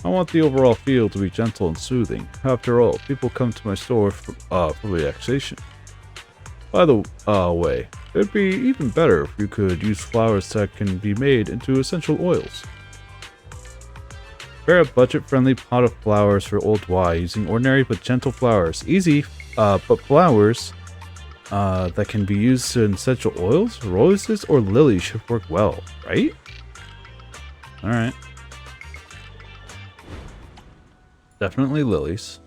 Speaker 1: I want the overall feel to be gentle and soothing. After all, people come to my store for relaxation. By the way, it'd be even better if you could use flowers that can be made into essential oils. Prepare a budget-friendly pot of flowers for Old Y using ordinary but gentle flowers. Easy, but flowers that can be used in essential oils, roses, or lilies should work well, right? Alright. Definitely lilies.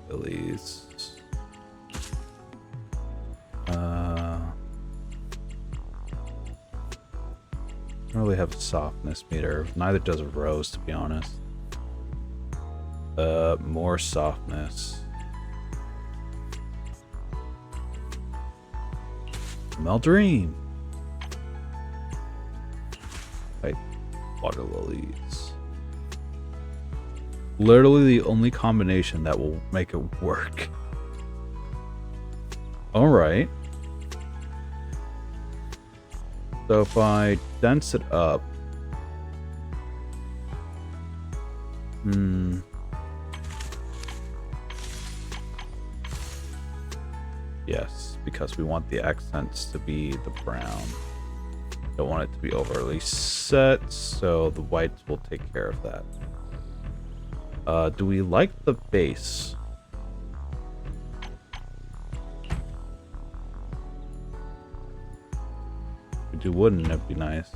Speaker 1: Lilies. I don't really have a softness meter. Neither does a rose, to be honest. More softness. Meldream. Right. Water lilies. Literally the only combination that will make it work. Alright. So if I dense it up... Yes, because we want the accents to be the brown. Don't want it to be overly set, so the whites will take care of that. Do we like the base? If we do wooden, it'd be nice.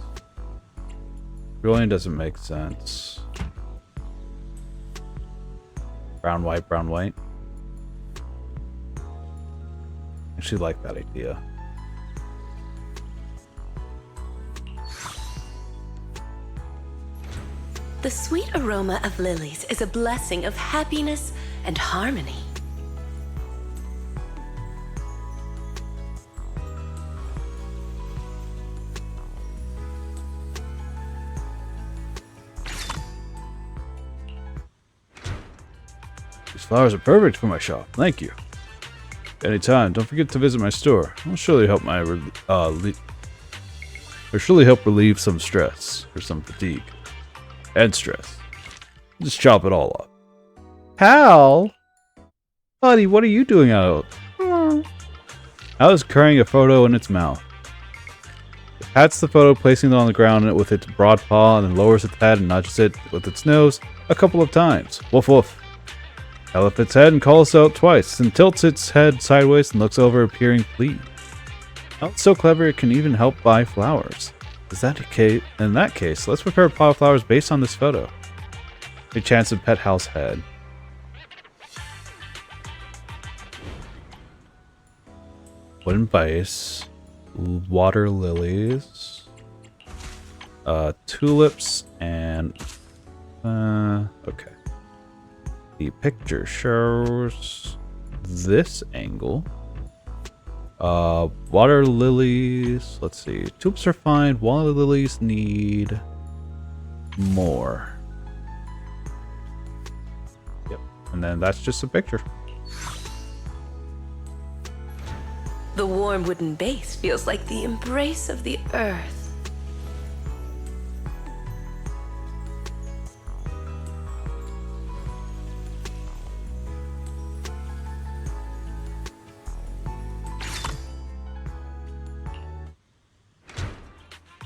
Speaker 1: Really doesn't make sense. Brown, white, brown, white. Actually like that idea.
Speaker 5: The sweet aroma of lilies is a blessing of happiness and harmony.
Speaker 1: These flowers are perfect for my shop. Thank you. Anytime. Don't forget to visit my store. I'll surely help relieve some stress or some fatigue. And stress. Just chop it all up. Hal? Buddy, what are you doing out? Hal is carrying a photo in its mouth. It pats the photo, placing it on the ground with its broad paw, and then lowers its head and nudges it with its nose a couple of times. Woof woof. Hal lifts its head and calls out twice, then tilts its head sideways and looks over, appearing pleased. Hal's so clever it can even help buy flowers. In that case, let's prepare a pot of flowers based on this photo. A chance to pet Hal's head. Wooden base. Water lilies. Tulips and... okay. The picture shows this angle. Water lilies. Let's see. Tulips are fine. Water lilies need more. Yep. And then that's just a picture.
Speaker 5: The warm wooden base feels like the embrace of the earth.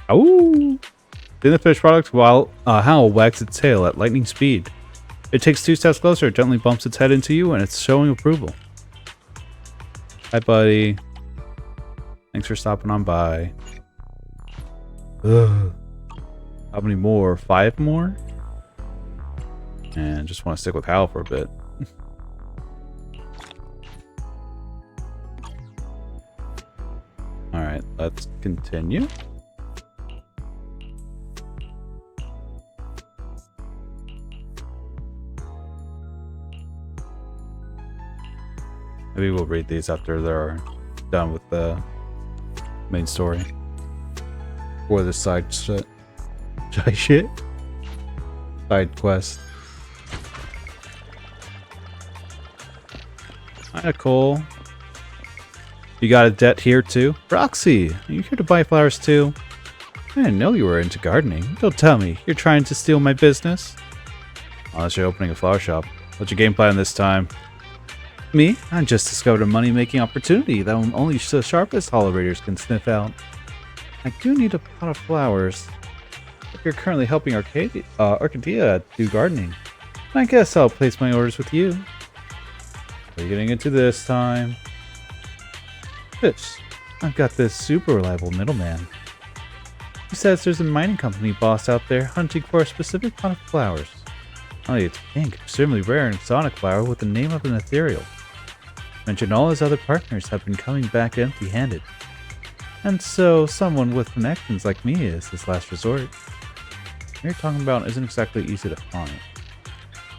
Speaker 1: Oh, Seeing the finished product, while Howl wags its tail at lightning speed. It takes 2 steps closer, gently bumps its head into you, and it's showing approval. Hi, buddy. Thanks for stopping on by. Ugh. How many more? 5 more? And just want to stick with Howl for a bit. Alright, let's continue. Maybe we'll read these after they're done with the main story. Or the side shit. Side quest. Hi, Nicole. You got a debt here too? Roxy, are you here to buy flowers too? I didn't know you were into gardening. Don't tell me. You're trying to steal my business? Unless you're opening a flower shop. What's your game plan this time? Me? I just discovered a money-making opportunity that only the sharpest hollow raiders can sniff out. I do need a pot of flowers. If you're currently helping Arcadia do gardening, I guess I'll place my orders with you. What are you getting into this time? Fish. I've got this super reliable middleman. He says there's a mining company boss out there hunting for a specific pot of flowers. Only it's pink, extremely rare and exotic flower with the name of an ethereal. Mentioned all his other partners have been coming back empty-handed. And so someone with connections like me is his last resort. What you're talking about isn't exactly easy to find.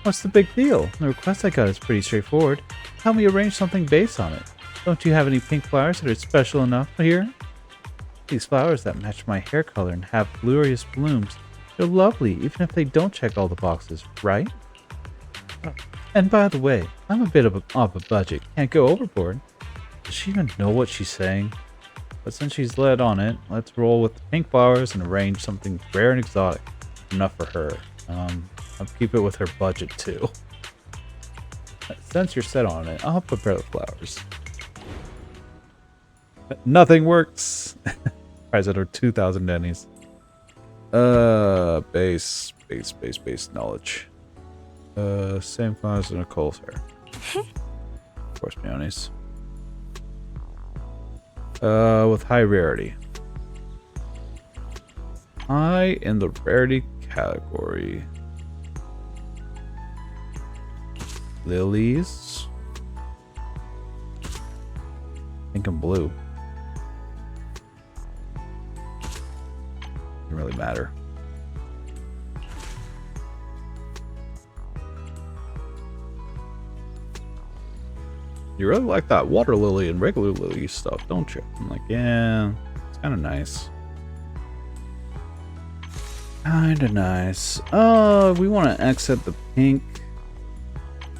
Speaker 1: What's the big deal? The request I got is pretty straightforward. Help me arrange something based on it. Don't you have any pink flowers that are special enough here? These flowers that match my hair color and have glorious blooms. They're lovely, even if they don't check all the boxes, right? And by the way, I'm a bit of a budget. Can't go overboard. Does she even know what she's saying? But since she's led on it, let's roll with the pink flowers and arrange something rare and exotic. Enough for her. I'll keep it with her budget too. Since you're set on it, I'll prepare the flowers. Nothing works. Price at her 2,000 dennies. Base knowledge. Same flowers as Nicole's hair. Of course, peonies. With high rarity. High in the rarity category. Lilies. Pink and blue. Doesn't really matter. You really like that water lily and regular lily stuff, don't you? I'm like, yeah, it's kind of nice. Kinda nice. Oh, we want to exit the pink.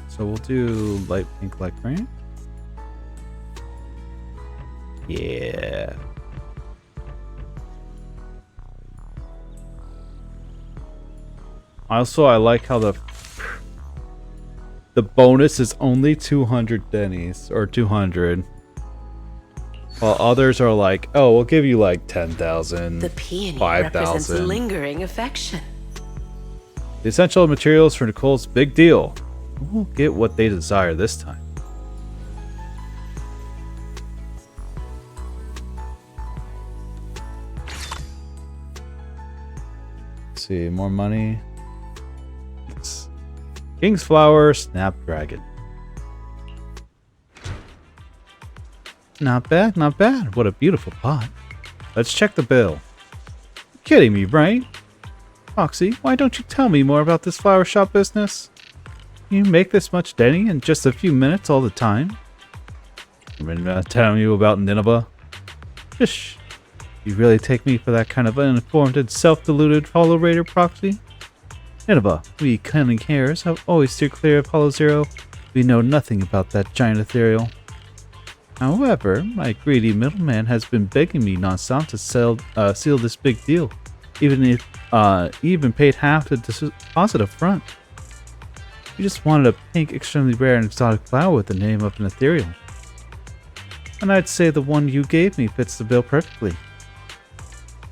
Speaker 1: So we'll do light pink, light green. Yeah. Also, I like how the bonus is only 200 dennies, or 200. While others are like, oh, we'll give you like 10,000,
Speaker 5: The peony
Speaker 1: 5,000.
Speaker 5: represents lingering affection.
Speaker 1: The essential materials for Nicole's big deal. We'll get what they desire this time. Let's see, more money. King's Flower, Snapdragon. Not bad, not bad. What a beautiful pot. Let's check the bill. You're kidding me, right? Roxy, why don't you tell me more about this flower shop business? You make this much denny in just a few minutes all the time? I've been telling you about Nineveh. Fish. You really take me for that kind of uninformed and self-deluded hollow raider proxy? Nineveh, we cunning hares have always steered clear of Hollow Zero. We know nothing about that giant ethereal. However, my greedy middleman has been begging me nonstop to seal this big deal, even if he even paid half the deposit up front. We just wanted a pink, extremely rare and exotic flower with the name of an ethereal. And I'd say the one you gave me fits the bill perfectly.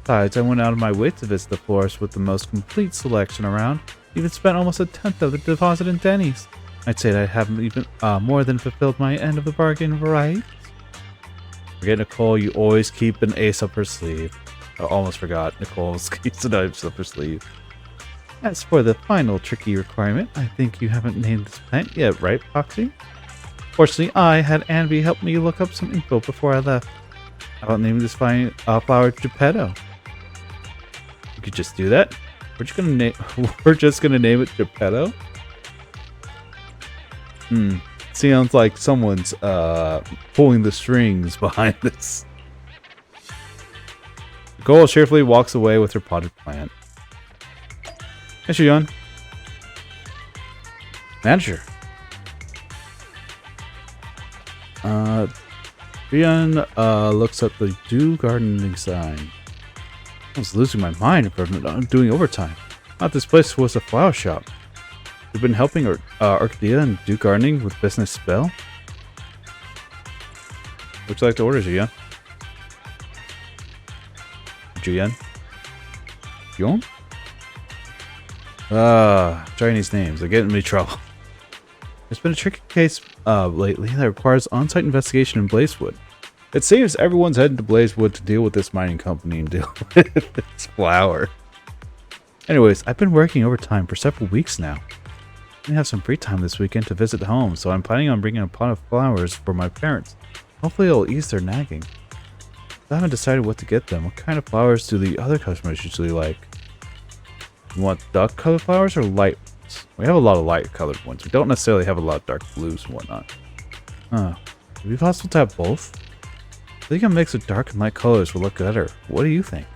Speaker 1: Besides, I went out of my way to visit the florist with the most complete selection around. Even spent almost a tenth of the deposit in Denny's. I'd say that I haven't even more than fulfilled my end of the bargain, right? Forget Nicole, you always keep an ace up her sleeve. I almost forgot. Nicole keeps an ace up her sleeve. As for the final tricky requirement, I think you haven't named this plant yet, right, Foxy? Fortunately, I had Anby help me look up some info before I left. How about naming this fine flower Geppetto? You could just do that. We're just gonna name it Geppetto. Sounds like someone's pulling the strings behind this. Nicole cheerfully walks away with her potted plant. Hey, Shiyun. Manager. Shiyun looks at the Do Gardening sign. I was losing my mind if I'm doing overtime. I thought this place was a flower shop. You've been helping Orchidea and Do Gardening with business spell? Would you like to order, Jian? Jian? Yon? Chinese names. They get in me trouble. There's been a tricky case lately that requires on-site investigation in Blazewood. It seems everyone's heading to Blazewood to deal with this mining company and deal with this flower. Anyways, I've been working overtime for several weeks now. I have some free time this weekend to visit home, so I'm planning on bringing a pot of flowers for my parents. Hopefully it'll ease their nagging. I haven't decided what to get them. What kind of flowers do the other customers usually like? You want duck colored flowers or light ones? We have a lot of light colored ones. We don't necessarily have a lot of dark blues and whatnot. Would it be possible to have both? I think a mix of dark and light colors will look better. What do you think?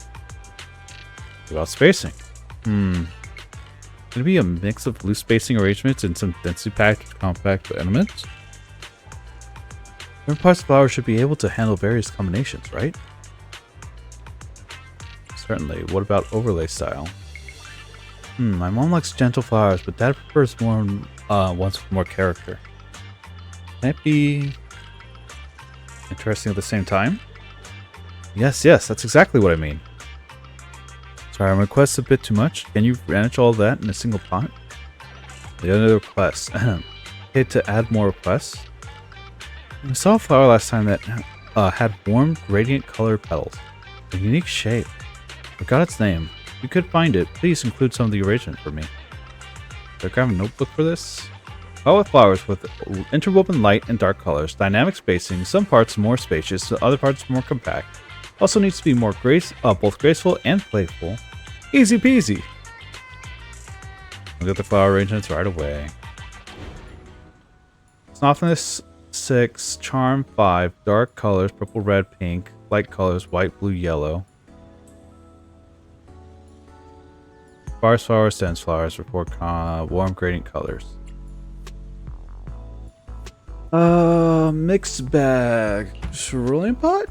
Speaker 1: What about spacing? Could it be a mix of loose spacing arrangements and some densely packed compact elements? Different parts of flowers should be able to handle various combinations, right? Certainly. What about overlay style? My mom likes gentle flowers, but Dad prefers more ones with more character. Can it be interesting at the same time? Yes, that's exactly what I mean. Sorry, my request's a bit too much. Can you manage all that in a single pot? The other request. Okay, to add more requests. We saw a flower last time that had warm, radiant colored petals. A unique shape. Forgot its name. If you could find it, please include some of the arrangement for me. Should I grab a notebook for this? Flower flowers with interwoven light and dark colors, dynamic spacing, some parts more spacious, other parts more compact. Also needs to be more both graceful and playful. Easy peasy. I'll get the flower arrangements right away. Softness 6, charm 5, dark colors, purple, red, pink, light colors, white, blue, yellow. Sparse flowers, dense flowers, report warm gradient colors. Mixed bag. Cerulean pot?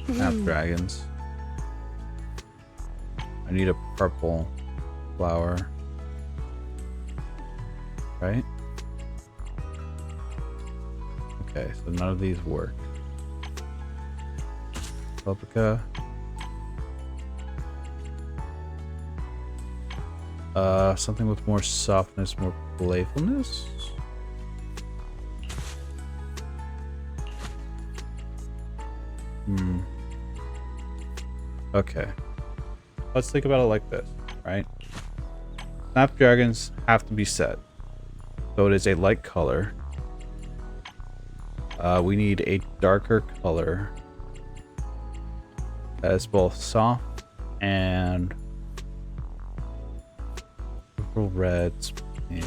Speaker 1: Snapdragons. I need a purple flower. Right? Okay, so none of these work. Tropica. Something with more softness, more playfulness. Okay. Let's think about it like this, right? Snapdragons have to be set. So it is a light color. We need a darker color that is both soft and purple, reds, pink.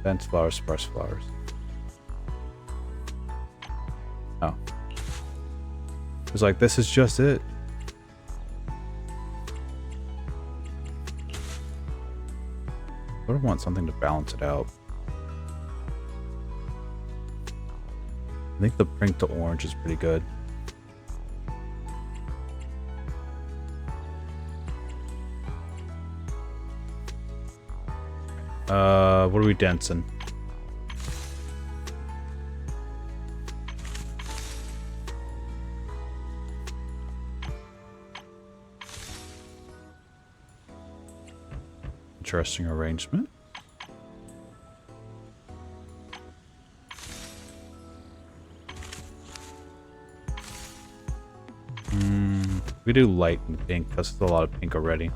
Speaker 1: Dense flowers, sparse flowers. Oh. It's like, this is just it. I would want something to balance it out. I think the pink to orange is pretty good. What are we dancing? Interesting arrangement. We do light and pink because there's a lot of pink already.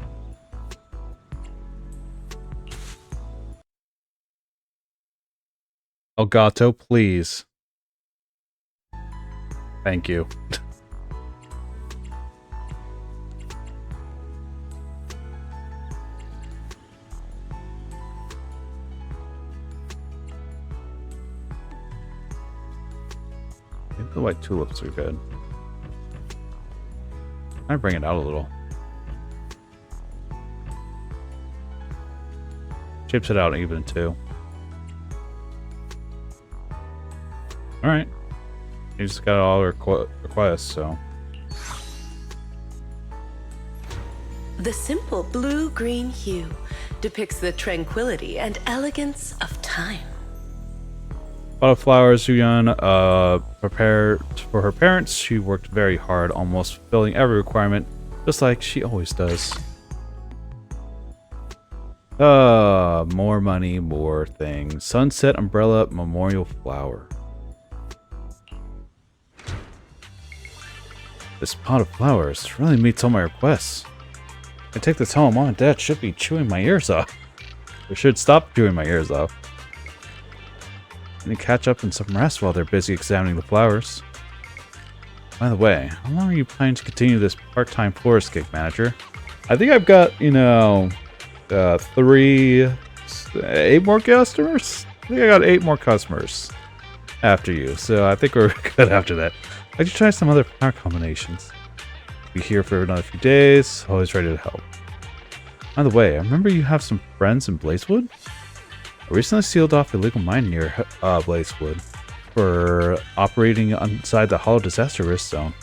Speaker 1: Elgato, please. Thank you. Maybe the white tulips are good. I bring it out a little. Shapes it out even too. Alright. You just got all our requests, so.
Speaker 5: The simple blue-green hue depicts the tranquility and elegance of time.
Speaker 1: A lot of flowers Yuyan prepared for her parents. She worked very hard, almost fulfilling every requirement, just like she always does. More money, more things. Sunset umbrella memorial flower. This pot of flowers really meets all my requests. I take this home. Mom and Dad should be chewing my ears off. They should stop chewing my ears off. And catch up on some rest while they're busy examining the flowers. By the way, how long are you planning to continue this part-time florist gig, manager? I think I've got, 8 more customers? I think I got 8 more customers after you, so I think we're good after that. I could try some other flower combinations. Be here for another few days, always ready to help. By the way, I remember you have some friends in Blazewood? I recently sealed off a illegal mine near Blazewood for operating inside the Hollow Disaster Risk Zone.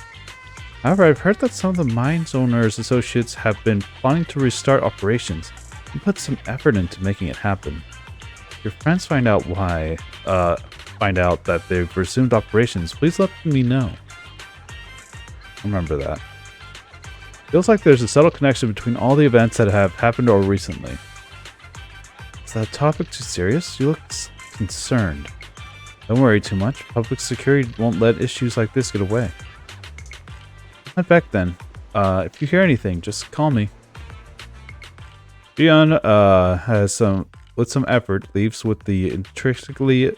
Speaker 1: However, I've heard that some of the mine's owners' associates have been planning to restart operations and put some effort into making it happen. If your friends find out that they've resumed operations, please let me know. Remember that. Feels like there's a subtle connection between all the events that have happened or recently. Is that topic too serious? You look concerned. Don't worry too much. Public security won't let issues like this get away. Head back then. If you hear anything, just call me. Dion with some effort, leaves with the intricately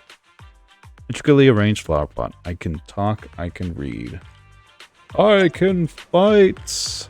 Speaker 1: arranged flower pot. I can talk, I can read. I can fight!